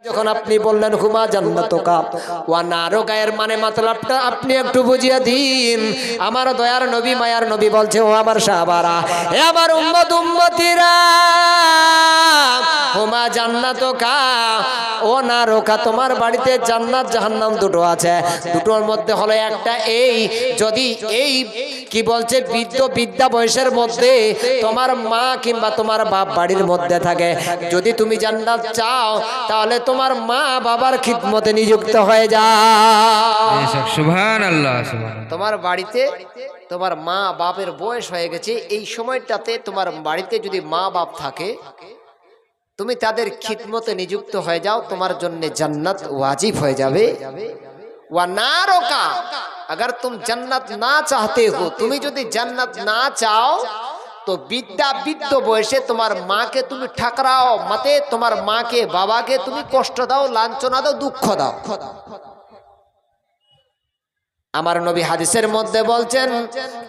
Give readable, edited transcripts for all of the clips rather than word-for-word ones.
যখন আপনি বললেন হুমা জান্নাতুকা ওয়া নারুকা এর মানে মাতলাবটা আপনি একটু বুঝিয়ে দিন। আমার দয়ার নবী মায়ার নবী বলছে, ও আমার সাহাবারা, হে আমার উম্মত উম্মতিরা, হুমা জান্নাতুকা ও নারুকা, তোমার বাড়িতে জান্নাত জাহান্নাম দুটো আছে। দুটোর মধ্যে হলো একটা এই, যদি এই কি বলছে বিদ্যা বয়সের মধ্যে তোমার মা কিংবা তোমার বাপ বাড়ির মধ্যে থাকে, যদি তুমি জান্নাত চাও তাহলে তোমার মা বাবার খিদমতে নিযুক্ত হয়ে যাও। সুবহানাল্লাহ। তোমার বাড়িতে তোমার মা বাপের বয়স হয়ে গেছে, এই সময়টাতে তোমার বাড়িতে যদি মা বাপ থাকে, তুমি তাদের খিদমতে নিযুক্ত হয়ে যাও, তোমার জন্য জান্নাত ওয়াজিব হয়ে যাবে। ওয়া নারকা, अगर तुम जन्नत ना चाहते हो, তুমি যদি জান্নাত না চাও তো বৃদ্ধ বয়সে তোমার মাকে তুমি ঠাকরাও মতে, তোমার মাকে বাবাকে তুমি কষ্ট দাও, লাঞ্ছনা দাও, দুঃখ দাও। আমার নবী হাদিসের মধ্যে বলছেন,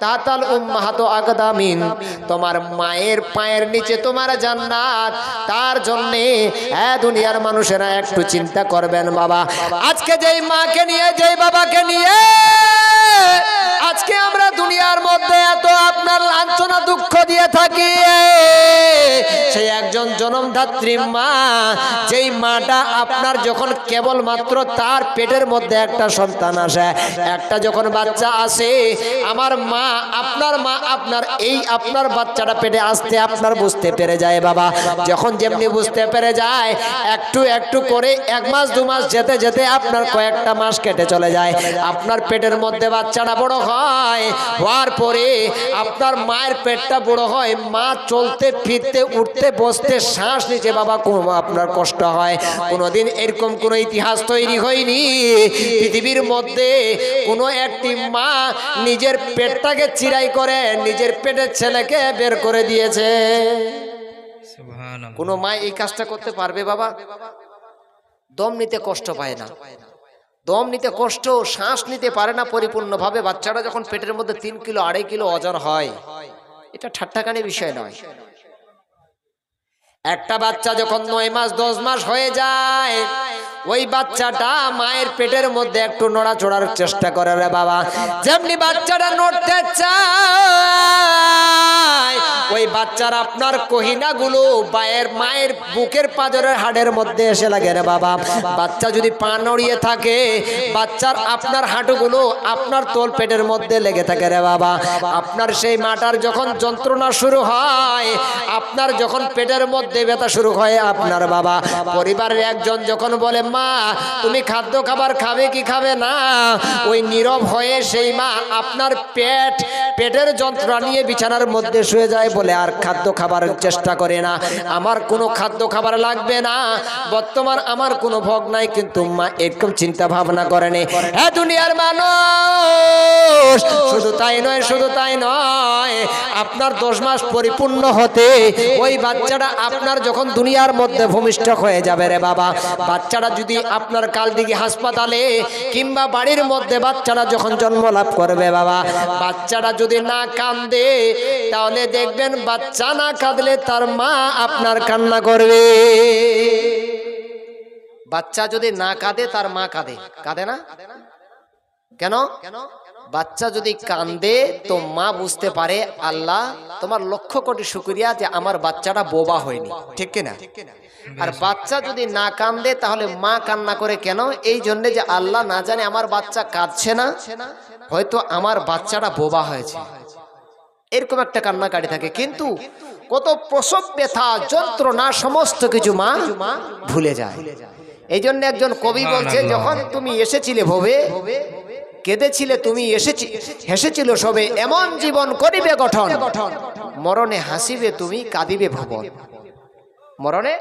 তাতাল উম্মাহাতু আকদামিন, তোমার মায়ের পায়ের নিচে তোমার জান্নাত। তার জন্য দুনিয়ার মানুষেরা একটু চিন্তা করবেন বাবা, আজকে যেই মাকে নিয়ে যেই বাবাকে নিয়ে আজকে আমরা দুনিয়ার মধ্যে এত আপনার লাঞ্ছনা দুঃখ দিয়ে থাকি, সেই একজন জনমধাত্রী মা, যেই মাটা আপনার যখন কেবলমাত্র তার পেটের মধ্যে একটা সন্তান আসে, একটা যখন বাচ্চা আসে, আমার মা আপনার এই আপনার বাচ্চাটা পেটে আসতে আপনার বুঝতে পেরে যায় বাবা। যখন যেমনি বুঝতে পেরে যায়, একটু একটু করে 1 মাস 2 মাস যেতে যেতে আপনার কয়েকটা মাস কেটে চলে যায়, আপনার পেটের মধ্যে বাচ্চাটা বড় হয়, হওয়ার পরে আপনার মায়ের পেটটা বড় হয়, মা চলতে ফিরতে উঠতে বসতে শ্বাস নিতে বাবা আপনার কষ্ট হয়। কোনোদিন এরকম কোনো ইতিহাস তৈরি হয়নি পৃথিবীর মধ্যে কোনো একটি মা নিজের পেটটাকে চিরাই করে নিজের পেটের ছেলেকে বের করে দিয়েছে। কোনো মা এই কাজটা করতে পারবে বাবা? দম নিতে কষ্ট পায় না, দম নিতে কষ্ট, শ্বাস নিতে পারে না পরিপূর্ণভাবে। বাচ্চাটা যখন পেটের মধ্যে 3 কিলো 2.5 কিলো ওজন হয়, এটা ঠাট্টাকানি বিষয় নয়। একটা বাচ্চা যখন 9 মাস 10 মাস হয়ে যায়, ওই বাচ্চাটা মায়ের পেটের মধ্যে একটু নড়াচড়ার চেষ্টা করে রে বাবা। যেমনি বাচ্চাটা নড়তে চায়, ওই বাচ্চার আপনার কহিনাগুলো মায়ের বুকের পাঁজরের হাড়ের মধ্যে এসে লাগে রে বাবা। বাচ্চা যদি পা নড়িয়ে থাকে, বাচ্চার আপনার হাঁটুগুলো আপনার তোল পেটের মধ্যে লেগে থাকে রে বাবা। আপনার সেই মাটার যখন যন্ত্রণা শুরু হয়, আপনার যখন পেটের মধ্যে ব্যথা শুরু হয় আপনার বাবা, পরিবারের একজন যখন বলে, মা তুমি খাদ্য খাবার খাবে কি খাবে না, ওই নীরব হয়ে সেই মা আপনার পেটের যন্ত্রণা নিয়ে বিছানার মধ্যে শুয়ে যায়, বলে আর খাদ্য খাবারের চেষ্টা করে না, আমার কোনো খাদ্য খাবার লাগবে না, বর্তমান আমার কোনো ভোগ নাই। কিন্তু মা এরকম চিন্তা ভাবনা করেনি। হ্যাঁ দুনিয়ার মানুষ, শুধু তাই নয়, আপনার 10 মাস পরিপূর্ণ হতে ওই বাচ্চাটা আপনার যখন দুনিয়ার মধ্যে ভূমিষ্ঠ হয়ে যাবে রে বাবা, বাচ্চাটা যদি আপনার কালদিঘি হাসপাতালে কিংবা বাড়ির মধ্যে বাচ্চাটা যখন জন্ম লাভ করবে বাবা, বাচ্চাটা যদি না কাঁদে, তাহলে দেখবেন বাচ্চা না কাঁদলে তার মা আপনার কান্না করবে। বাচ্চা যদি না কাঁদে তার মা কাঁদে না কেন? বাচ্চা যদি কাঁদে তো মা বুঝতে পারে, আল্লাহ তোমার লক্ষ কোটি শুকরিয়া যে আমার বাচ্চাটা বোবা হয়নি, ঠিক কিনা? আর বাচ্চা যদি না কাঁদে তাহলে মা কান্না করে কেন? এই জন্য যে আল্লাহ না জানে আমার বাচ্চা কাঁদছে না, হয়তো আমার বাচ্চাটা বোবা হয়েছে, এরকম একটা কান্নাকাটি থাকে। কিন্তু কত প্রসব ব্যথা যন্ত্রণা সমস্ত কিছু মা ভুলে যায়। এই জন্য একজন কবি বলছে, যখন তুমি এসেছিলে ভবে, কেঁদেছিলে তুমি হেসেছিল সবে, এমন জীবন করিবে গঠন, মরণে হাসিবে তুমি কাঁদিবে ভুবন। মরণে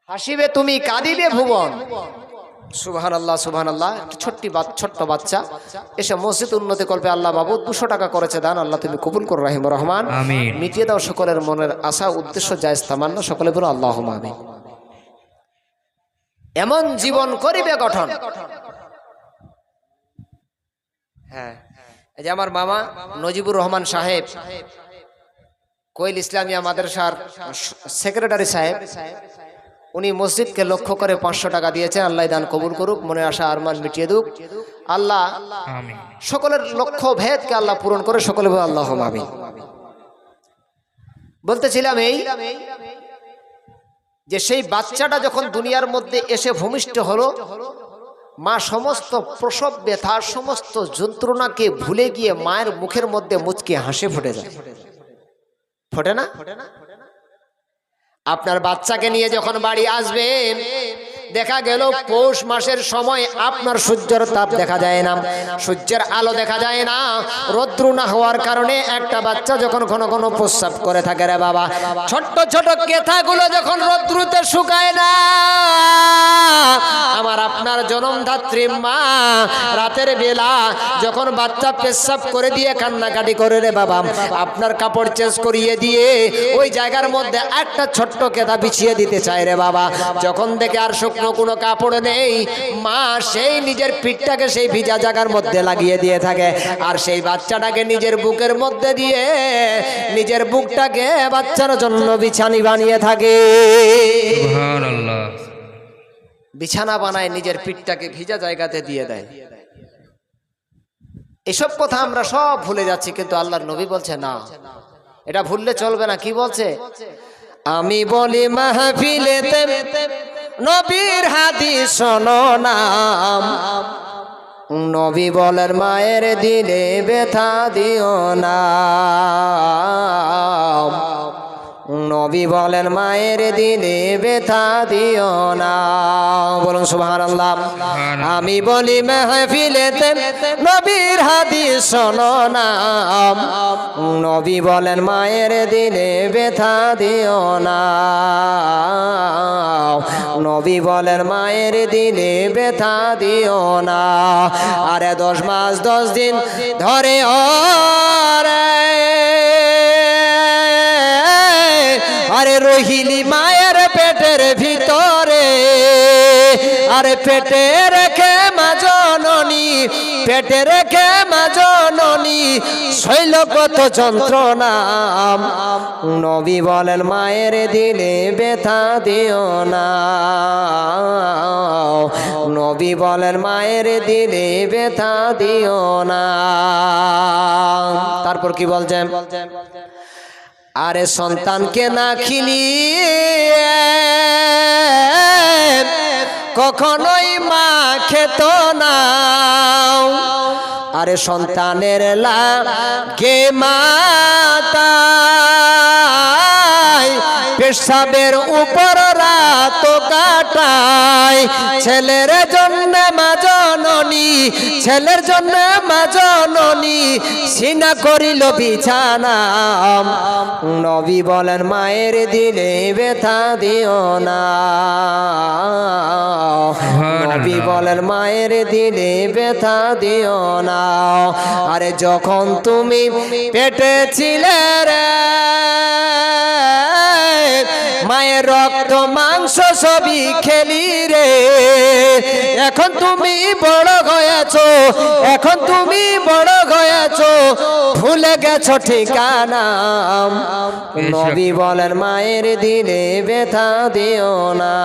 হাসিবে তুমি কাঁদিবে ভুবন। সুবহানাল্লাহ সুবহানাল্লাহ। ছোট্ট বাচ্চা এসে মসজিদ উন্নতি করবে, আল্লাহ বাবু 200 টাকা করেছে দান, আল্লাহ তুমি কবুল করো রাহিমুর রহমান, মিটিয়ে দাও সকলের মনের আশা উদ্দেশ্য জায়েজ তামান্না, সকলে বলো আল্লাহুম্মা আমিন। এমন জীবন করিবে গঠন। হ্যাঁ, এই যে আমার মামা নজিবুর রহমান সাহেব, কোয়েল ইসলামিয়া মাদ্রাসার সেক্রেটারি সাহেব, উনি মসজিদকে লক্ষ্য করে 500 টাকা দিয়েছেন। আল্লাহ দান কবুল করুক, মনে আশা আরমান মিটিয়ে দুক আল্লাহ। আমিন। সকলের লক্ষ্য ভেদকে আল্লাহ পূরণ করে, সকলে বলে আল্লাহুম্মা আমিন। বলতেছিলাম এই যে সেই বাচ্চাটা যখন দুনিয়ার মধ্যে এসে ভূমিষ্ঠ হলো, মা সমস্ত প্রসব ব্যথার সমস্ত যন্ত্রণাকে ভুলে গিয়ে মায়ের মুখের মধ্যে মুচকি হাসি ফুটে যায়। ফোটে না? আপনার বাচ্চাকে নিয়ে যখন বাড়ি আসবেন, দেখা গেল পৌষ মাসের সময় আপনার সূর্যের তাপ দেখা যায় না, সূর্যের আলো দেখা যায় না। রৌদ্র না হওয়ার কারণে একটা বাচ্চা যখন ঘন ঘন প্রস্রাব করে থাকে রে বাবা, ছোট্ট ছোট কেথাগুলো যখন রৌদ্রতে শুকায় না, আমার আপনার জনমধাত্রী মা রাতের বেলা যখন বাচ্চা পেশাব করে দিয়ে কান্নাকাটি করে রে বাবা, আপনার কাপড় চেঞ্জ করিয়ে দিয়ে ওই জায়গার মধ্যে একটা ছোট্ট কেথা বিছিয়ে দিতে চায় রে বাবা। যখন দেখে আর শুকনো কোনো কাপড় নেই, মা সেই নিজের পিঠটাকে সেই ভিজা জায়গার মধ্যে লাগিয়ে দিয়ে থাকে, আর সেই বাচ্চাটাকে নিজের বুকের মধ্যে দিয়ে নিজের বুকটাকে বাচ্চার জন্য বিছানি বানিয়ে থাকে। সুবহানাল্লাহ। বিছানা বানায় নিজের পিঠটাকে ভিজা জায়গাতে দিয়ে দেয়। এসব কথা আমরা সব ভুলে যাচ্ছি, কিন্তু আল্লাহর নবী বলছে না, এটা ভুললে চলবে না। কি বলছে? আমি বলি মাহফিলেতে নবীর হাদিস শোনো না, নবী বলেন মায়ের দিলে ব্যথা দিও না, নবী বলেন মায়ের দিলে ব্যথা দিও না। বলুন সুবহানাল্লাহ। আমি বলি মাহফিলেতে নবীর হাদিস শোনো না, নবী বলেন মায়ের দিলে ব্যথা দিও না, নবী বলেন মায়ের দিলে ব্যথা দিও না। আরে 10 মাস 10 দিন ধরে আরে রহিলি মায়ের পেটের ভিতরে, আরে পেটে রেখে মা জননী, পেটে রেখে মা জননী শৈল কত যন্ত্রণা, নবী বলেন মায়ের দিলে ব্যথা দিও না, নবী বলেন মায়ের দিলে ব্যথা দিও না। তারপর কি বলছেন? আরে সন্তানকে না খিলিয়ে কখনোই মা খেত না, আরে সন্তানের লাগে মাতায় পেশাবের উপর রাত কাটায়, ছেলের জন্য মা জননী, ছেলের জন্য মা জননী সিনা করিল বিছানা, নবী বলেন মায়ের দিলে ব্যথা দিও না, নবী বলেন মায়ের দিলে ব্যথা দিও না। আরে যখন তুমি পেটে ছিলে রে, মায়ের রক্ত মাংস সবই খেলি রে, এখন তুমি বড় হয়েছো, এখন তুমি বড় হয়েছো, ভুলে গেছো ঠিকানা, নবী বলেন মায়ের দিলে ব্যথা দিও না,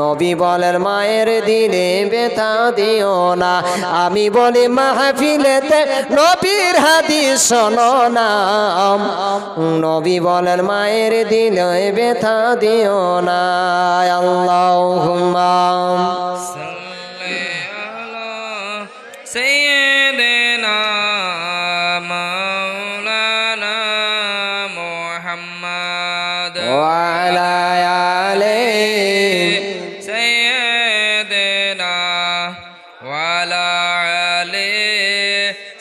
নবী বলেন মায়ের দিলে ব্যথা দিও না। আমি বলি মাহফিলেতে নবীর হাদিস শোনো না, নবী বলেন মায়ের দিলে ব্যথা দিও না। আল্লাহুম্মা সাল্লি আলা সাইয়্যিদিনা মাওলানা মুহাম্মদ ওয়া আলা আলি সাইয়্যিদিনা ওয়া আলা আলি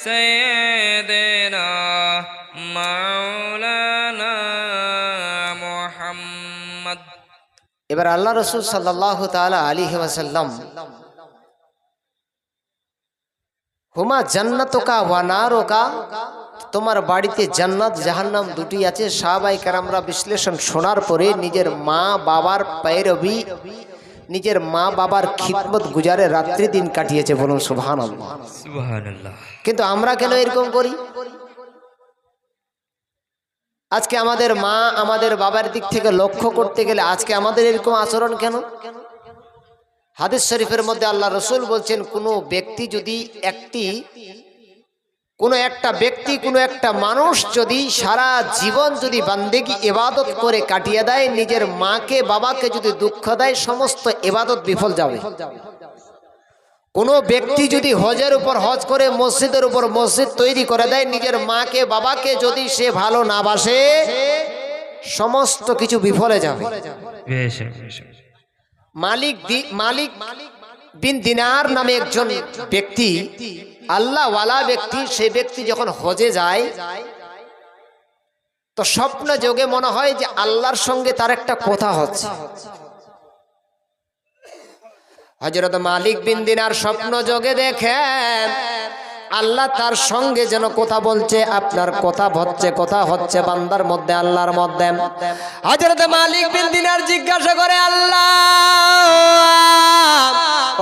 সাইয়্যিদিনা মাওলানা মুহাম্মদ। এবার আল্লাহ রাসূল সাল্লাল্লাহু তাআলা আলাইহি ওয়াসাল্লাম হুমা জান্নাতুকা ওয়া নারুকা, তোমার বাড়িতে জান্নাত জাহান্নাম দুটি আছে। সাহাবায়ে কেরামরা বিশ্লেষণ শোনার পরে নিজের মা বাবার पैरवी, নিজের মা বাবার খিদমত গুজারে রাত্রি দিন কাটিয়েছে। বলুন সুবহানাল্লাহ। সুবহানাল্লাহ। কিন্তু আমরা কেন এরকম করি? আজকে আমাদের মা আমাদের বাবার দিক থেকে লক্ষ্য করতে গেলে আজকে আমাদের এরকম আচরণ কেন? হাদিস শরীফের মধ্যে আল্লাহ রসুল বলছেন, কোনো ব্যক্তি যদি কোনো একটা মানুষ যদি সারা জীবন যদি বান্দেগি ইবাদত করে কাটিয়ে দেয়, নিজের মাকে বাবাকে যদি দুঃখ দেয়, সমস্ত ইবাদত বিফল যাবে। কোনো ব্যক্তি যদি হজের উপর হজ করে মসজিদের উপর মসজিদ তৈরি করে দেয়, নিজের মাকে বাবাকে যদি সে ভালো না বাসে, সমস্ত কিছু বিফলে যাবে। মালিক বিন দিনার নামে একজন ব্যক্তি, আল্লাহওয়ালা ব্যক্তি, সে ব্যক্তি যখন হজে যায় তো স্বপ্ন যোগে মনে হয় যে আল্লাহর সঙ্গে তার একটা কথা হচ্ছে। হযরত মালিক বিন দিনার স্বপ্ন যোগে দেখেন আল্লাহ তার সঙ্গে যেন কথা বলছে, আপনার কথা হচ্ছে বান্দার মধ্যে, আল্লাহর মধ্যে। হযরত মালিক বিন দিনার জিজ্ঞাসা করে, আল্লাহ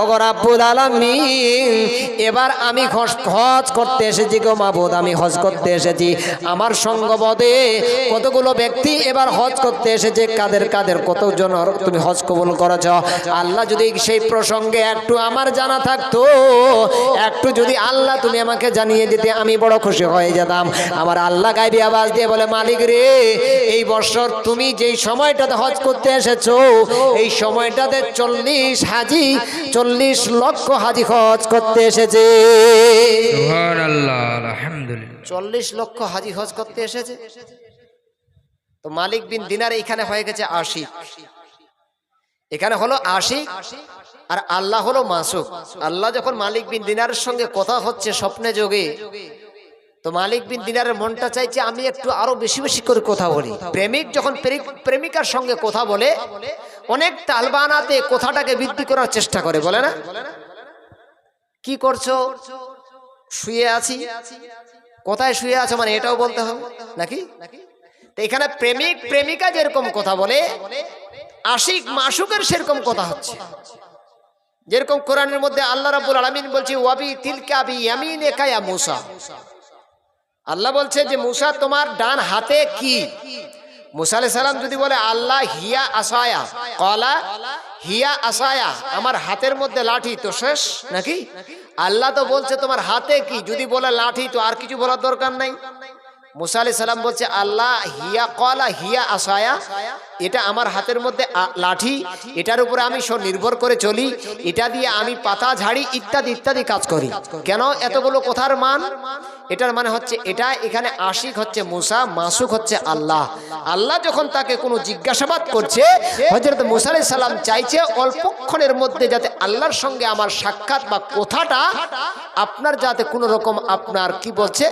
ওগো রাব্বুল আলামিন, এবার আমি হজ করতে এসেছি গো মাবুদ, আমি হজ করতে এসেছি। আমার সঙ্গবদে কতগুলো ব্যক্তি এবার হজ করতে এসেছে, কাদের কতজন তুমি হজ কবুল করেছ। আল্লাহ যদি সেই প্রসঙ্গে একটু আমার জানা থাকতো, একটু যদি আল্লাহ তুমি আমাকে জানিয়ে দিতে, আমি বড় খুশি হয়ে যেতাম। আমার আল্লাহ গায়বী আওয়াজ দিয়ে বলে, মালিক রে, এই বছর তুমি যেই সময়টাতে হজ করতে এসেছো, এই সময়টাতে 40 লক্ষ হাজি হজ করতে এসেছে। সুবহানাল্লাহ, আলহামদুলিল্লাহ। 40 লক্ষ হাজি হজ করতে এসেছে। তো মালিক বিন দিনার এখানে হয়ে গেছে আশিক, এখানে হলো আশিক, আর আল্লাহ হলো মাসুক। আল্লাহ যখন মালিক বিন দিনারের সঙ্গে কথা হচ্ছে স্বপ্নে যোগে, তো মালিক বিন দিনারের মনটা চাইছে আমি একটু আরো বেশি করে কথা বলি। প্রেমিক যখন প্রেমিকার সঙ্গে কথা বলে, অনেক তালবানাতে কথাটাকে বৃদ্ধি করার চেষ্টা করে, বলে না, কি করছো? শুয়ে আছি। কোথায় শুয়ে আছো মানে এটাও বলতে হবে নাকি? তো এখানে প্রেমিক প্রেমিকা যেরকম কথা বলে, আশিক মাসুকের সেরকম কথা হচ্ছে। যেরকম কোরআনের মধ্যে আল্লাহ রাব্বুল আলামিন বলছে, ওয়াবি তিলকা বিয়ামিনিকা ইয়া মূসা। আল্লাহ বলছে যে মূসা, তোমার ডান হাতে কি? মূসা আলাইহিস সালাম যদি বলে আল্লাহ হিয়া আসায়া, ক্বালা হিয়া আসায়া, আমার হাতের মধ্যে লাঠি, তো শেষ নাকি? আল্লাহ তো বলছে তোমার হাতে কি, যদি বলে লাঠি তো আর কিছু বলার দরকার নাই। মূসা আলাইহিস সালাম বলছে আল্লাহ হিয়া, ক্বালা হিয়া আসায়া, এটা আমার হাতের মধ্যে লাঠি, এটার উপরে আমি নির্ভর করে চলি, এটা দিয়ে আমি পাতা ঝাড়ি ইত্যাদি কাজ করি। কেন এতগুলো কথার মান? এটার মানে হচ্ছে এটা, এখানে আশিক হচ্ছে মূসা, মাসুক হচ্ছে আল্লাহ। আল্লাহ যখন তাকে কোনো জিজ্ঞাসাবাদ করছে, হযরত মূসা আলাইহিস সালাম চাইছে অল্পক্ষণের মধ্যে যাতে আল্লাহর সঙ্গে আমার সাক্ষাৎ বা কথাটা আপনার যাতে কোনো রকম আপনার কি বলছে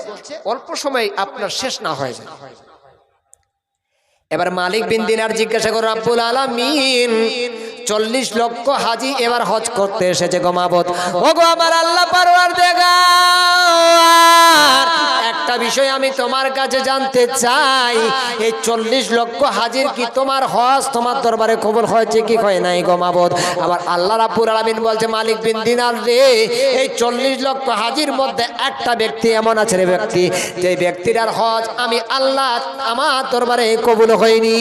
অল্প সময় আপনার শেষ না হয়ে যায়। এবার মালিক বিন দিনার জিজ্ঞাসা করে, রাব্বুল আলামিন, 40 লক্ষ হাজি এবার হজ করতে এসেছে গো মাবুদ, ওগো আমার আল্লাহ পারওয়ারদিগার, একটা বিষয় আমি তোমার কাছে জানতে চাই, এই 40 লক্ষ হাজির কি তোমার হজ তোমার দরবারে কবুল হয়েছে কি হয় নাই গো মাবুদ? আবার আল্লাহ রাব্বুল আলামিন বলছে, মালিক বিন দিনার রে, এই 40 লক্ষ হাজির মধ্যে একটা ব্যক্তি এমন আছে রে ব্যক্তি, যে ব্যক্তিটার হজ আমি আল্লাহ আমার দরবারে কবুল হয়নি।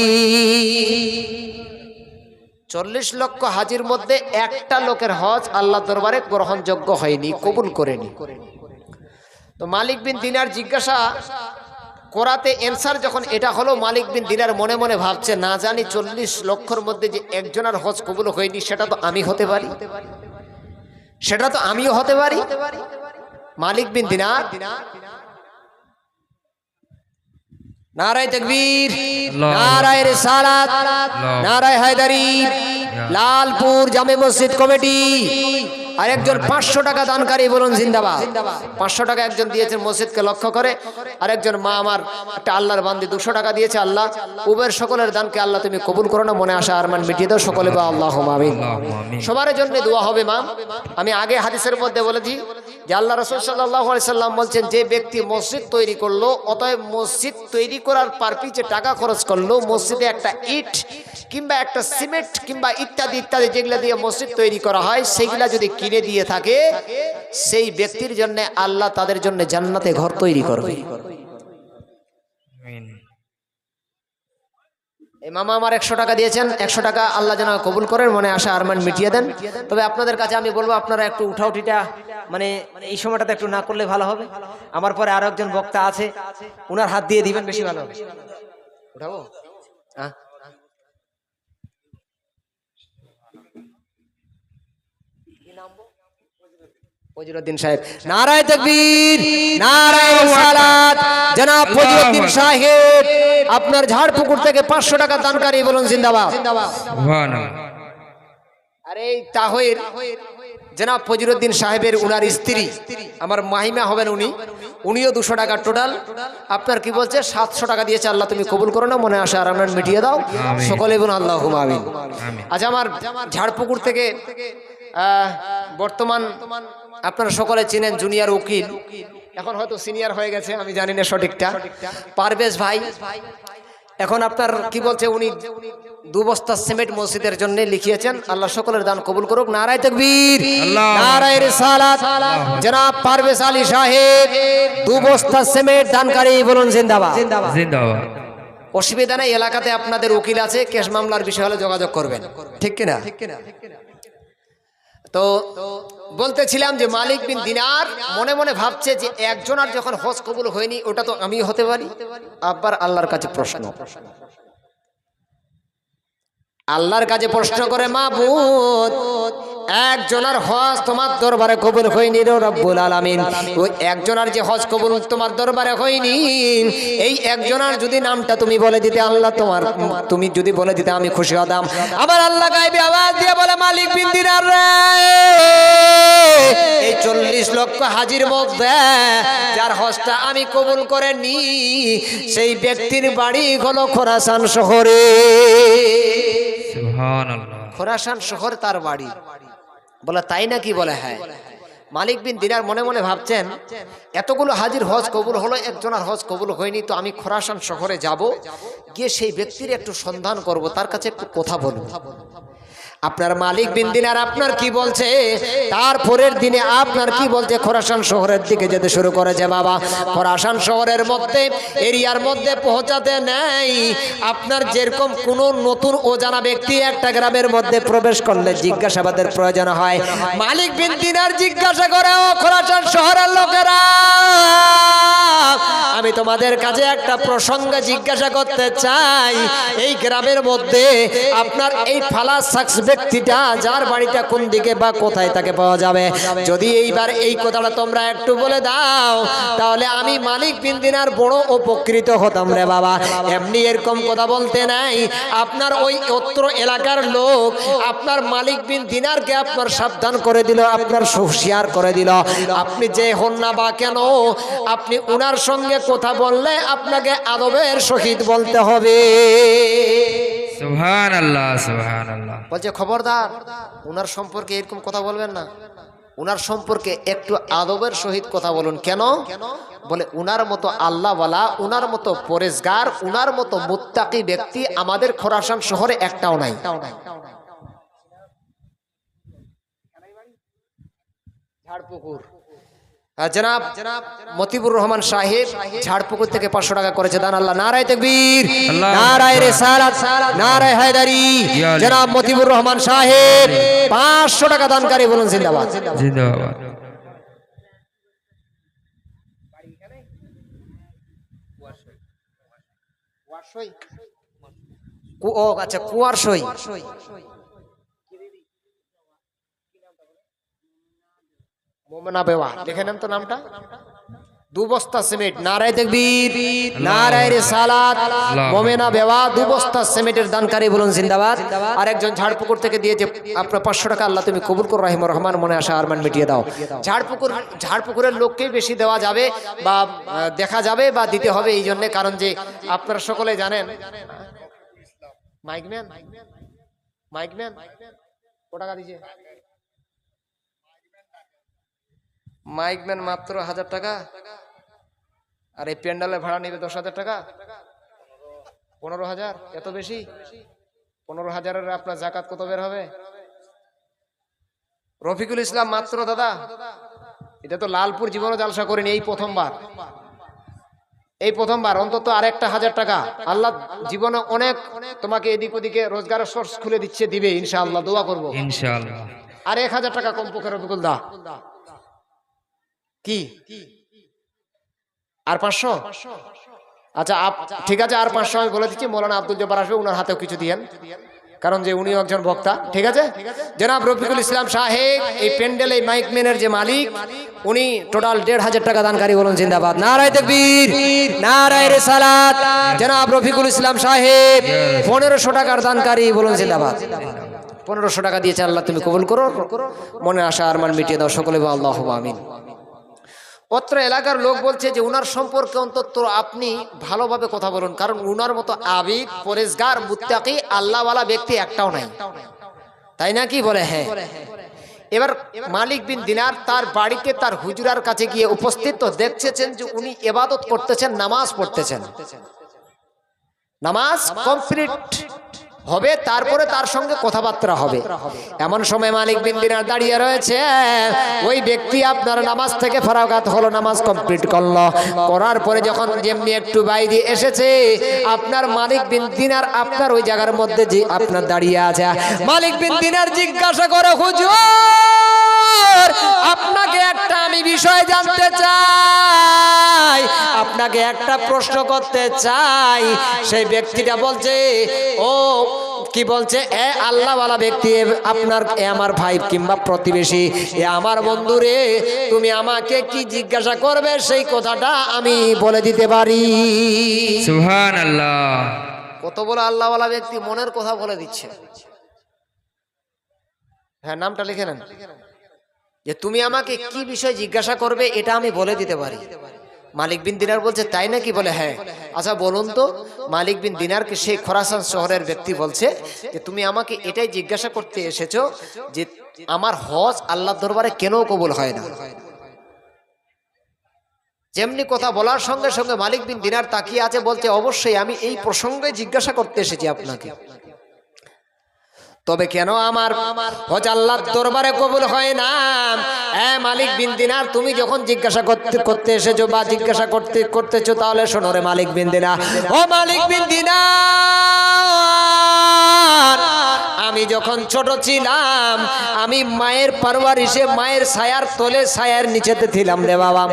40 লক্ষ হাজির মধ্যে একটা লোকের হজ আল্লাহ দরবারে গ্রহণযোগ্য হয়নি, কবুল করেনি। তো মালিক বিন দিনার জিজ্ঞাসা করাতে অ্যানসার যখন এটা হলো, মালিক বিন দিনার মনে মনে ভাবছে, না জানি 40 লক্ষর মধ্যে যে একজনের হজ কবুল হয়নি, সেটা তো আমি হতে পারি, সেটা তো আমিও হতে পারি। মালিক বিন দিনার নারায়ে তাকবীর, নারায়ে রিসালাত, নারায়ে হায়দারি, লালপুর জামে মসজিদ কমিটি। আর একজন 500 টাকা দানকারী বলুন জিন্দাবাদ। 500 টাকা একজন দিয়েছেন মসজিদকে লক্ষ্য করে, আর একজন মা আমার একটা আল্লাহর বান্দি 200 টাকা দিয়েছে। আল্লাহ উভয়ের সকলের দানকে আল্লাহ তুমি কবুল করো না, মনে আসা আরমান মিটিয়ে দাও, সকলে বা আল্লাহুম্মা আমিন। সবার জন্য দোয়া হবে মা। আমি আগে হাদিসের মধ্যে বলেছি যে আল্লাহ রাসূল সাল্লাল্লাহু আলাইহি সাল্লাম বলছেন, যে ব্যক্তি মসজিদ তৈরি করলো, অতএব মসজিদ তৈরি করার পারপিছে টাকা খরচ করলো, মসজিদে একটা ইট কিংবা একটা সিমেন্ট কিংবা ইত্যাদি যেগুলা দিয়ে মসজিদ তৈরি করা হয়, সেগুলা যদি কিনে দিয়ে থাকে, সেই ব্যক্তির জন্য আল্লাহ তাদের জন্য জান্নাতে ঘর তৈরি করবে। এই মামা আমার 100 টাকা দিয়েছেন, 100 টাকা আল্লাহ যেন কবুল করেন, মনে আশা আরমান মিটিয়ে দেন। তবে আপনাদের কাছে আমি বলবো আপনারা একটু উঠাউঠিটা মানে এই সময়টাতে একটু না করলে ভালো হবে। আমার পরে আরো একজন বক্তা আছে, উনার হাত দিয়ে দিবেন, বেশি ভালো হবে। উঠাবো? হ্যাঁ, ফজিলউদ্দিন সাহেব, নারায়ে তাকবীর, নারায়ে রিসালাত। জনাব ফজিলউদ্দিন সাহেব আপনার ঝাড়পুকুর থেকে 500 টাকা দানকারী, বলুন জিন্দাবাদ। সুবহানাল্লাহ। আরে এই তাহির জনাব ফজিলউদ্দিন সাহেবের উনার স্ত্রী আমার মাহিমা হবেন, উনিও 200 টাকা টোটাল। আপনার কি বলছে 700 টাকা দিয়েছে, আল্লাহ তুমি কবুল করো না, মনে আশা আরাম মিটিয়ে দাও, সকলে বলুন আল্লাহুম্মা আমিন। আচ্ছা, আমার ঝাড়পুকুর থেকে বর্তমান আপনারা সকলে চেনেন জুনিয়র উকিল, এখন হয়তো সিনিয়র হয়ে গেছে, আমি জানি না সঠিকটা, পারভেজ ভাই। এখন আপনার কি বলছে, উনি 2 বস্তা সিমেন্ট মসজিদের জন্য লিখিয়েছেন, আল্লাহ সকলের দান কবুল করুক। নারায়ে তাকবীর, নারায়ে রিসালাত। জনাব পারভেজ আলী সাহেব 2 বস্তা সিমেন্ট দানকারী, বলুন জিন্দাবাদ। জিন্দাবাদ। অসুবিধা নেই, এলাকাতে আপনাদের উকিল আছে, কেস মামলার বিষয় হলে যোগাযোগ করবেন, ঠিক কিনা? তো বলতেছিলাম যে মালিক বিন দিনার মনে মনে ভাবছে যে একজনের যখন হজ কবুল হয়নি, ওটা তো আমি হতে পারি। আবার আল্লাহর কাছে প্রশ্ন, আল্লাহর কাছে প্রশ্ন করে, মাবুদ একজনের হজ তোমার দরবারে কবুল হয়নি রে রব্বুল আলামিন, ওই একজনের যে হজ কবুল তোমার দরবারে হয়নি, এই একজনের যদি নামটা তুমি বলে দিতে আল্লাহ, তুমি যদি বলে দিতে আমি খুশি হতাম। আবার আল্লাহ গায়বে আওয়াজ দিয়ে বলে, মালিক বিন দিনার রে, এই 40 লক্ষ হাজির মধ্যে যার হজটা আমি কবুল করে নি, সেই ব্যক্তির বাড়ি হলো খোরাসান শহরে। সুবহানাল্লাহ। খোরাসান শহর তার বাড়ি। বলে তাই নাকি? বলে হ্যাঁ। মালিক বিন দিনার মনে মনে ভাবছেন, এতগুলো হাজির হজ কবুল হলো, একজনের হজ কবুল হয়নি, তো আমি খোরাসান শহরে যাব, গিয়ে সেই ব্যক্তির একটু সন্ধান করব, তার কাছে একটু কথা বলবো। আপনার মালিক বিন দিনার আপনার কি বলছে, তারপরের দিনে আপনার কি বলছে, খোরাসান শহরের দিকে যেতে শুরু করেছে। বাবা, খোরাসান শহরের মধ্যে এরিয়ার মধ্যে পৌঁছাতে নেই, আপনার যেরকম কোন নতুন অজানা ব্যক্তি একটা গ্রামের মধ্যে প্রবেশ করলে জিজ্ঞাসাবাদের প্রয়োজন হয়, মালিক বিন দিনার জিজ্ঞাসা করে, ও খোরাসান শহরের লোকেরা, আমি তোমাদের কাছে একটা প্রসঙ্গে জিজ্ঞাসা করতে চাই, এই গ্রামের মধ্যে আপনার এই ফালা শখস ব্যক্তিটা যার বাড়িটা কোন দিকে বা কোথায় তাকে পাওয়া যাবে, যদি এইবার এই কথাটা তোমরা একটু বলে দাও, তাহলে আমি মালিক বিন দিনার বড় উপকৃত হতাম রে বাবা। এমনি এরকম কথা বলতে নাই, আপনার ওই অত্র এলাকার লোক আপনার মালিক বিন দিনারকে আপনার সাবধান করে দিল, আপনার হুঁশিয়ার করে দিল, আপনি যে হন না বা কেন, আপনি উনার সঙ্গে কথা বললে আপনাকে আদবের সহিত বলতে হবে। সুবহানাল্লাহ, সুবহানাল্লাহ। বলছে খবরদার, উনার সম্পর্কে এরকম কথা বলবেন না, উনার সম্পর্কে একটু আদবের সহিত কথা বলুন। কেন? বলে উনার মতো আল্লাহওয়ালা, উনার মতো পরেজগার, উনার মতো মুত্তাকি ব্যক্তি আমাদের খোরাসান শহরে একটাও নাই। ঝাড়পুকুর জনাব মতিবুর রহমান সাহেব ঝাড়পুকুর থেকে 500 টাকা করেছে দান। আল্লাহ নারায়ে তাকবীর, নারায়ে রিসালাত, নারায়ে হায়দারি। জনাব মতিবুর রহমান সাহেব 500 টাকা দানকারী, বলুন জিন্দাবাদ। জিন্দাবাদ। ও আচ্ছা, কুয়ারসই। মোমেনা বেওয়া, দেখে নেন তো নামটা। 2 বস্তা সিমেন্ট, নারায়ে তাকবীর, নারায়ে রিসালাত। মোমেনা বেওয়া 2 বস্তা সিমেন্টের দানকারী, বলুন জিন্দাবাদ। আর একজন ঝাড়পুকুর থেকে দিয়েছে আপনার 500 টাকা, আল্লাহ তুমি কবুল করো রহিমুর রহমান, মনে আশা আরমান মিটিয়ে দাও। ঝাড়পুকুরের লোককেই বেশি দেওয়া যাবে বা দেখা যাবে বা দিতে হবে, এই জন্য, কারণ যে আপনারা সকলে জানেন মাইকম্যান কত টাকা দিয়েছে? মাইকম্যান মাত্র 1000 টাকা, আর এই প্যান্ডালের ভাড়া নেবে 10,000 টাকা। 15,000, এত বেশি? 15,000-এর আপনার জাকাত কত বের হবে? রফিকুল ইসলাম মাত্র, দাদা এটা তো লালপুর জীবনও জালসা করেনি, এই প্রথমবার। এই প্রথমবার অন্তত আরেকটা 1000 টাকা আল্লাহ জীবনে অনেক তোমাকে এদিক ওদিকে রোজগারের সোর্স খুলে দিচ্ছে, দিবে ইনশাআল্লাহ, দোয়া করব। ইনশাআল্লাহ। আর 1000 টাকা কমপক্ষে রবিকুল দা। কি আর 500? আচ্ছা ঠিক আছে, আর 500 আমি বলে দিচ্ছি। মৌলানা আব্দুল জব্বার আসবে, উনার হাতেও কিছু দিয়েন, কারণ যে উনিও একজন বক্তা। ঠিক আছে, জনাব রফিকুল ইসলাম সাহেব এই প্যান্ডেল এই মাইক ম্যানের যে মালিক, উনি টোটাল 1500 টাকা দানকারী, বলুন জিন্দাবাদ। নারায়ে তাকবীর, নারায়ে রিসালাত। জনাব রফিকুল ইসলাম সাহেব 1500 টাকার দানকারী, বলুন জিন্দাবাদ। 1500 টাকা দিয়েছে, আল্লাহ তুমি কবুল করো, মনে আশা আরমান মিটিয়ে দাও, সকলে বলো আল্লাহুম্মা আমিন। অত্র এলাকার লোক বলছে যে উনার সম্পর্কে অন্তত আপনি ভালোভাবে কথা বলুন, কারণ উনার মতো আবিদ, পরেজগার, মুত্তাকি, আল্লাহওয়ালা ব্যক্তি একটাও নাই, তাই না? কি বলে? হ্যাঁ। এবার মালিক বিন দিনার তার বাড়িতে তার হুজুরার কাছে গিয়ে উপস্থিত, তো দেখছেন যে উনি ইবাদত করতেছেন, নামাজ পড়তেছেন। নামাজ কমপ্লিট হবে, তারপরে তার সঙ্গে কথাবার্তা হবে। এমন সময় মালিক বিন দিনার দাঁড়িয়ে রয়েছে। ওই ব্যক্তি আপনার নামাজ থেকে ফারাগাত হলো, নামাজ কমপ্লিট করলো, করার পরে যখন যেমনি একটু বাইরে এসেছে, আপনার মালিক বিন দিনার আপনার ওই জায়গার মধ্যে যে আপনার দাঁড়িয়ে আছে, মালিক বিন দিনার জিজ্ঞাসা করে, হুজুর আপনাকে একটা আমি বিষয় জানতে চাই, আপনাকে একটা প্রশ্ন করতে চাই। সেই ব্যক্তিটা বলছে, ও কি বলছে, এ আল্লাহওয়ালা ব্যক্তি, আপনার আমার ভাই কিংবা প্রতিবেশী, এ আমার বন্ধু রে, তুমি আমাকে কি জিজ্ঞাসা করবে সেই কথাটা আমি বলে দিতে পারি। সুবহানাল্লাহ। কত বড় আল্লাহওয়ালা ব্যক্তি, মনের কথা বলে দিচ্ছে। হ্যাঁ, নামটা লিখে নেন, যে তুমি আমাকে কি বিষয় জিজ্ঞাসা করবে এটা আমি বলে দিতে পারি। মালিক বিন দিনার বলছে, তাই নাকি? বলে হ্যাঁ। আচ্ছা বলুন তো। মালিক বিন দিনারকে সেই খোরাসান শহরের ব্যক্তি বলছে যে তুমি আমাকে এটাই জিজ্ঞাসা করতে এসেছো যে আমার হজ আল্লাহর দরবারে কেন কবুল হয় না? যেমনি কথা বলার সঙ্গে সঙ্গে মালিক বিন দিনার তাকিয়ে আছে, বলছে অবশ্যই আমি এই প্রসঙ্গে জিজ্ঞাসা করতে এসেছি আপনাকে। তবে কেন আমার হজ আল্লাহর দরবারে কবুল হয় না? মালিক বিন দিনার, তুমি যখন জিজ্ঞাসা করতে এসেছো বা জিজ্ঞাসা করতেছো, তাহলে শোনো রে মালিক বিন দিনার। ও মালিক বিন দিনার, আমি যখন ছোট ছিলাম, আমি মায়ের পারওয়ারিশে, মায়ের ছায়ার তলে, ছায়ার নিচেতে ছিলাম রে বাবা।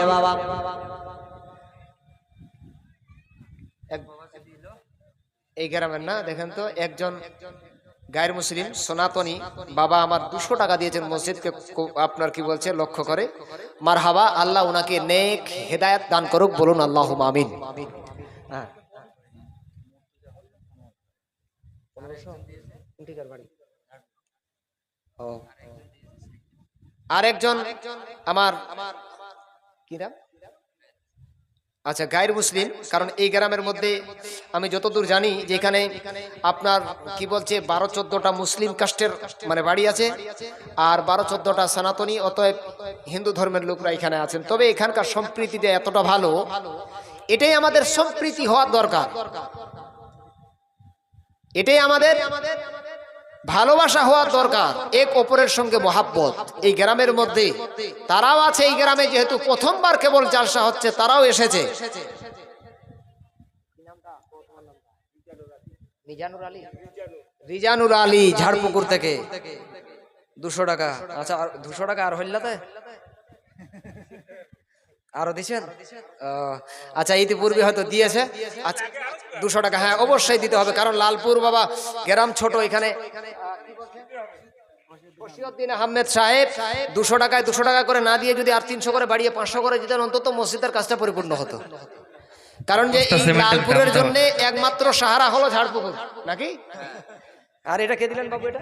এই গ্রামের না, দেখেন তো, একজন গায়ের মুসলিম সনাতনী বাবা আমার 200 টাকা দিয়েছেন মসজিদকে, আপনার কি বলছে লক্ষ্য করে। মারহাবা, আল্লাহ উনাকে নেক হেদায়েত দান করুক, বলুন আল্লাহুম্মা আমিন। হ্যাঁ, আরেকজন আমার কি নাম, আচ্ছা গায়ের মুসলিম, কারণ এই গ্রামের মধ্যে আমি যতদূর জানি যে এখানে আপনার কি বলছে 12-14টা মুসলিম কাস্টের মানে বাড়ি আছে, আর 12-14টা সনাতনী, অতএব হিন্দু ধর্মের লোকরা এখানে আছেন। তবে এখানকার সম্প্রীতিটা এতটা ভালো, এটাই আমাদের সম্প্রীতি হওয়ার দরকার, এটাই আমাদের ভালোবাসা হওয়ার দরকার, এক অপরের সঙ্গে মহাব্বত। এই গ্রামের মধ্যে তারাও আছে, এই গ্রামে যেহেতু প্রথমবার কেবল জালসা হচ্ছে, তারাও এসেছে। রিজানুর আলী ঝাড়পুকুর থেকে 200 টাকা। আচ্ছা 200 টাকা আর হইলাতে আরো দিচ্ছেন? আচ্ছা ইতিপূর্বে হয়তো দিয়েছে। আচ্ছা 200 টাকা, হ্যাঁ অবশ্যই দিতে হবে, কারণ লালপুর বাবা গ্রাম ছোট, এখানে বশিরউদ্দিন আহমেদ সাহেব 200 টাকায় 200 টাকা করে না দিয়ে যদি আর 300 করে বাড়িয়ে 500 করে দিতেন, অন্তত মসজিদের কাজটা পরিপূর্ণ হতো। কারণ যে এই লালপুরের জন্য একমাত্র সাহারা হলো ঝাড়পুকুর, নাকি? আর এটা কে দিলেন বাবু? এটা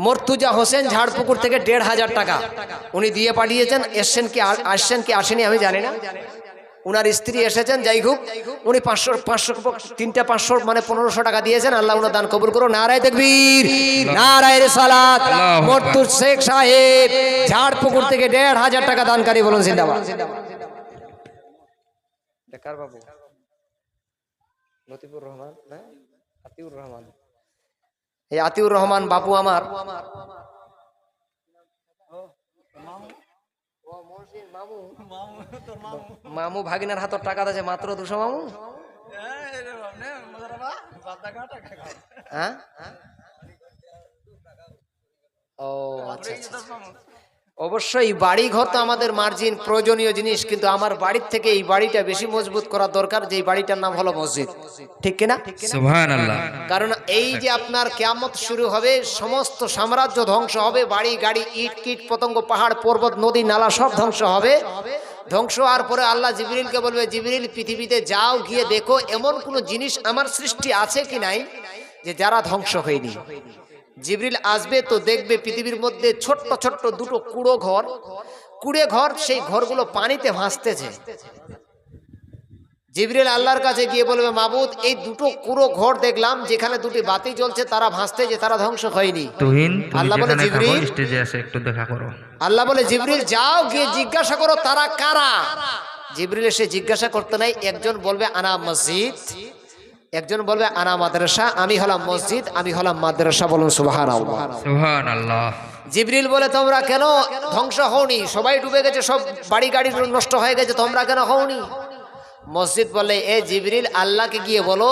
মর্তুজা হোসেন ঝাড়পুকুর থেকে 1500 টাকা উনি দিয়ে পাঠিয়েছেন। আসছেন কি আসেনি আমি জানি না, উনার স্ত্রী এসেছেন, যাই হোক উনি 500 তিনটা 500 মানে 1500 টাকা দিয়েছেন। আল্লাহ উনার দান কবুল করো। নারায়ে তাকবীর, নারায়ে রিসালাত। মর্তুজ শেখ সাহেব ঝাড়পুকুর থেকে 1500 টাকা দানকারী, বলুন জিন্দাবাদ। কার বাবু? লতিফুর রহমান না আতিউর রহমান? এই আতিউর রহমান বাবু আমার মামু ভাগিনার হাতত টাকা আছে মাত্র 200 মামু। হ্যাঁ ও আচ্ছা আচ্ছা। অবশ্যই বাড়ি ঘর তো আমাদের মার্জিন প্রয়োজনীয় জিনিস, কিন্তু আমার বাড়ির থেকে এই বাড়িটা বেশি মজবুত করা দরকার, যে এই বাড়িটার নাম হলো মসজিদ। ঠিক কিনা? সুবহানাল্লাহ। কারণ এই যে আপনার কিয়ামত শুরু হবে, সমস্ত সাম্রাজ্য ধ্বংস হবে, বাড়ি গাড়ি ইট কীট পতঙ্গ পাহাড় পর্বত নদী নালা সব ধ্বংস হবে। ধ্বংস হওয়ার পরে আল্লাহ জিবরিলকে বলবে, জিবরিল পৃথিবীতে যাও, গিয়ে দেখো এমন কোনো জিনিস আমার সৃষ্টি আছে কি নাই যে যারা ধ্বংস হয়নি। জিবরিল আসবে তো দেখবে পৃথিবীর মধ্যে ছোট্ট ছোট্ট দুটো কুড়ে ঘর, সেই ঘরগুলো পানিতে ভাসতেছে। জিবরিল আল্লাহর কাছে গিয়ে বলবে, মাবুদ এই দুটো কুড়ো ঘর দেখলাম যেখানে দুটি বাতি জ্বলছে, তারা ভাসতে, যে তারা ধ্বংস হয়নি। তুহিন আল্লাহ বলে, জিবরিল স্টেজে আছে, একটু দেখা করো। আল্লাহ বলে, জিবরিল যাও গিয়ে জিজ্ঞাসা করো তারা কারা। জিবরিল এসে জিজ্ঞাসা করতে নাই, একজন বলবে আনা মসজিদ, একজন বলবে আনা মাদ্রাসা, আমি হলাম মসজিদ, আমি হলাম মাদ্রাসা। বলুন সুবহানাল্লাহ। সুবহানাল্লাহ। জিবরিল বলে, তোমরা কেন ধ্বংস হওনি? সবাই ডুবে গেছে, সব বাড়ি গাড়ি নষ্ট হয়ে গেছে, তোমরা কেন হওনি? মসজিদ বলে, এ জিবরিল আল্লাহকে গিয়ে বলো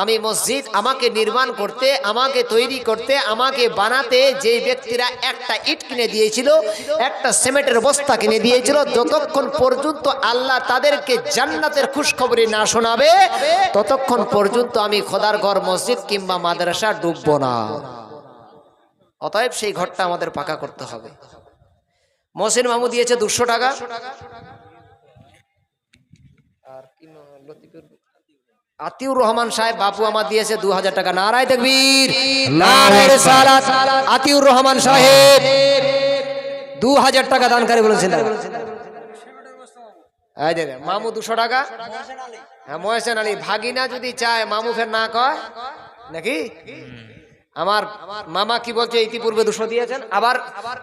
আমি মসজিদ আমাকে নির্মাণ করতে, আমাকে তৈরি করতে, আমাকে বানাতে যে ব্যক্তিরা একটা ইট কিনে দিয়েছিল, একটা সিমেন্টের বস্তা কিনে দিয়েছিল, যতক্ষণ পর্যন্ত আল্লাহ তাদেরকে জান্নাতের খুশখবরি না শোনাবে ততক্ষণ পর্যন্ত আমি খোদার ঘর মসজিদ কিংবা মাদ্রাসা ডুববো না। অতএব সেই ঘরটা আমাদের পাকা করতে হবে। মহসিন মামু দিয়েছে 200 টাকা, আতিউর রহমান সাহেব বাপু আমার দিয়েছে 2000 টাকা। নারায়ে তাকবীর, নারায়ে রিসালাত। আতিউর রহমান সাহেব 2000 টাকা দানকারী বলেছেন। এই দে মামু 200 টাকা। হ্যাঁ মহসেন আলী ভাগিনা যদি চায় মামু ফের না কয় নাকি? আমার মামা কি বলছে, ইতিপূর্বে 200 দিয়েছেন, আবার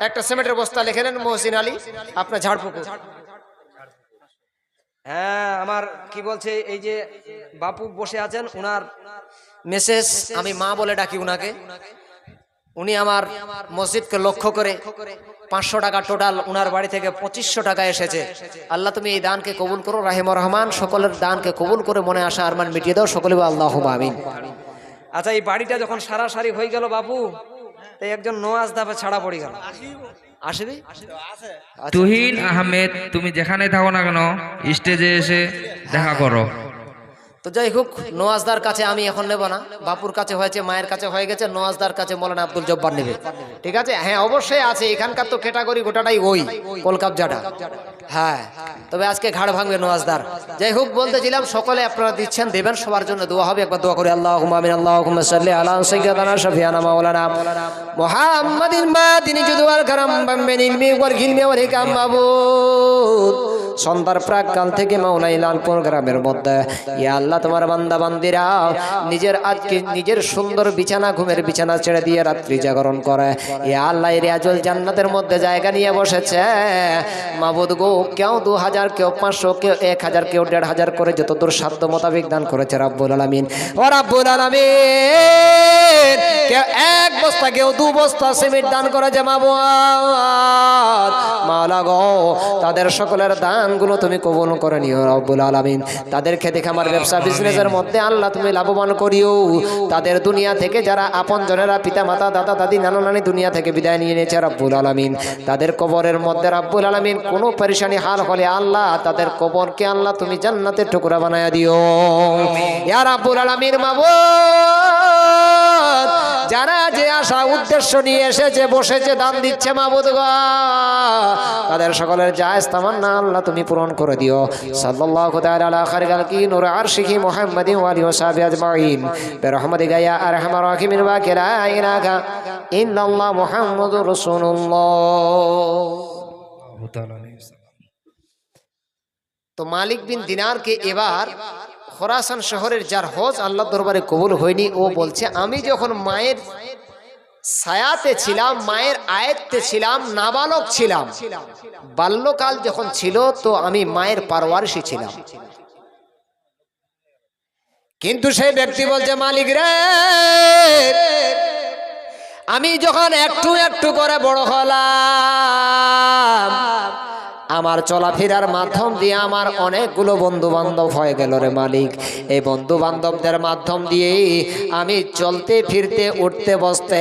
একটা সিমেন্টের বস্তা লিখে নেন মহসিন আলী আপনার ঝাড়পুকুর। হ্যাঁ আমার কি বলছে, এই যে বাপু বসে আছেন, উনার মেসেজ, আমি মা বলে ডাকি উনাকে, উনি আমার মসজিদকে লক্ষ্য করে 500 টাকা টোটাল উনার বাড়ি থেকে 2500 টাকা এসেছে। আল্লাহ তুমি এই দানকে কবুল করো, রাহিমুর রহমান সকলের দানকে কবুল করে মনে আসা আরমান মিটিয়ে দাও, সকলে আল্লাহুম্মা আমিন। আচ্ছা এই বাড়িটা যখন সারাসারি হয়ে গেল বাপু, তাই একজন নোয়াজ দাফে ছাড়া পড়ে গেল, আসবি? তুহিন আহমেদ, তুমি যেখানে থাকো না কেন স্টেজে এসে দেখা করো। তো যাই হোক, নোয়াজদার কাছে আমি এখন নেব না, বাপুর কাছে হয়েছে, মায়ের কাছে হয়ে গেছে, নোয়াজদার কাছে মৌলানা আব্দুল জব্বার নেবে। ঠিক আছে? হ্যাঁ অবশ্যই আছে, এখানকার তো ক্যাটাগরি গোটাটাই ওই কলকাবজাটা। হ্যাঁ তবে আজকে ঘাড় ভাঙবে নোয়াজদার। যাই হোক বলতেছিলাম, সকলে আপনারা দিচ্ছেন, দেবেন, সবার জন্য দোয়া হবে। একবার দোয়া করি, আল্লাহুম্মা আমিন। আল্লাহুম্মা সাল্লি আলা সাইয়্যিদানা শাফিয়ানা মাওলানা মুহাম্মাদিন মাদিনি জুদওয়াল কারাম বাম্মিন ইলমি ওয়াল গিলমি ওয়াল হিকাম। মাবুদ সন্ধ্যার প্রাককাল থেকে মাওলাই লালপুর গ্রামের মধ্যে ইয়া আল্লাহ তোমার বান্দা বান্দিরা নিজের আজকে নিজের সুন্দর বিছানা, ঘুমের বিছানা ছেড়ে দিয়ে রাত্রি জাগরণ করে ইয়া আল্লাহ এর আজল জান্নাতের মধ্যে জায়গা নিয়ে বসেছে। মাবুদ গো, কেউ 2000, কেউ 500, কেউ 1000, কেউ 1500 করে যত দূর সাধ্য মোতাবেক দান করেছে রব্বুল আলামিন। ও রব্বুল আলামিন, কেউ 1 বস্তা, কেউ 2 বস্তা সিমেন্ট দান করেছে। মাবুদ মাওলা গো, তাদের সকলের দানগুলো তুমি কবুল করে নিও রব্বুল আলামিন। তাদের খেতে খামার ব্যবসা বিজনেসের মধ্যে আল্লাহ তুমি লাভবান করিও। তাদের দুনিয়া থেকে যারা আপনজনেরা, পিতা মাতা, দাদা দাদি, নানা নানি দুনিয়া থেকে বিদায় নিয়ে নিয়েছে রব্বুল আলামিন, তাদের কবরের মধ্যে রব্বুল আলামিন কোনো পরেশানি হাল হলে আল্লাহ তাদের কবরকে আল্লাহ তুমি জান্নাতের টুকরা বানায়া দিও ইয়া রব্বুল আলামিন। মাবুদ যারা যে আশা উদ্দেশ্য নিয়ে এসেছে, বসেছে, দান দিচ্ছে, মাবুদ গো তাদের সকলের জায়েজ তামান্না আল্লাহ তুমি পূরণ করে দিও। সাল্লাল্লাহু তাআলা আলা খায়রিল কি নূর আরশিহি মুহাম্মাদিন ওয়া আলিহি ওয়া সাহবিহি আজমাইন বিরহমাতিকা ইয়া আরহামার রাহিমিন ওয়া লা ইলাহা ইল্লাল্লাহ মুহাম্মাদুর রাসূলুল্লাহ। তো মালিক বিন দিনারকে এবার খোরাসান শহরের যার হজ আল্লাহ দরবারে কবুল হয়নি, ও বলছে আমি যখন মায়ের ছায়াতে ছিলাম, মায়ের আয়াতে ছিলাম, নাবালক ছিলাম, বাল্যকাল যখন ছিল তো আমি মায়ের পারওয়ারিশি ছিলাম। কিন্তু সেই ব্যক্তি বলছে, মালিক রে, আমি যখন একটু একটু করে বড় হলাম, আমার চলাফেরার মাধ্যম দিয়ে আমার অনেকগুলো বন্ধু বান্ধব হয়ে গেল রে মালিক। এই বন্ধু বান্ধবদের মাধ্যম দিয়ে আমি চলতে ফিরতে উঠতে বসতে